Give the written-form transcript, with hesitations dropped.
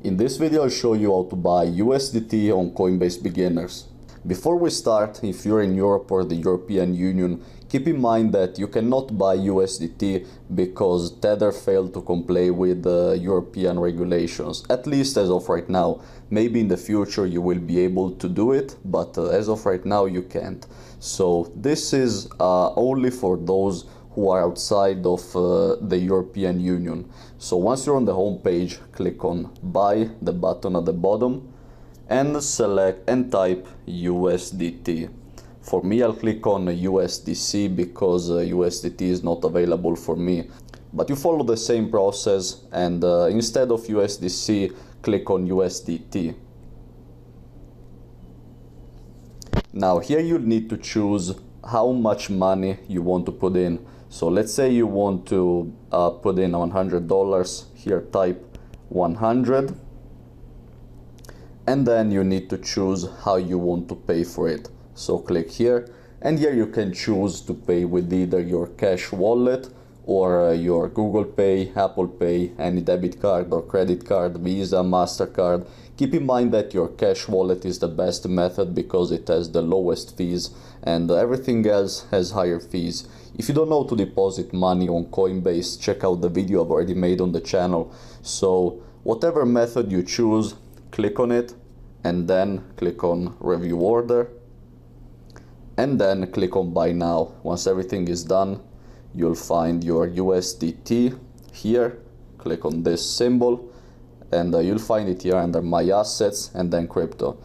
In this video I'll show you how to buy USDT on Coinbase Beginners. Before we start, if you're in Europe or the European Union, keep in mind that you cannot buy USDT because Tether failed to comply with the European regulations, at least as of right now. Maybe in the future you will be able to do it, but as of right now you can't. So this is only for those who are outside of the European Union. So once you're on the home page, click on buy, the button at the bottom, and select and type USDT. For me, I'll click on USDC because USDT is not available for me. But you follow the same process, and instead of USDC, click on USDT. Now here you need to choose how much money you want to put in. So let's say you want to put in $100. Here type 100. And then you need to choose how you want to pay for it. So click here, and here you can choose to pay with either your cash wallet or your Google Pay, Apple Pay, any debit card or credit card, Visa, MasterCard. Keep in mind that your cash wallet is the best method because it has the lowest fees, and everything else has higher fees. If you don't know to deposit money on Coinbase, check out the video I've already made on the channel. So whatever method you choose, click on it, and then click on review order, and then click on buy now. Once everything is done, you'll find your USDT here. Click on this symbol, and you'll find it here under my assets and then crypto.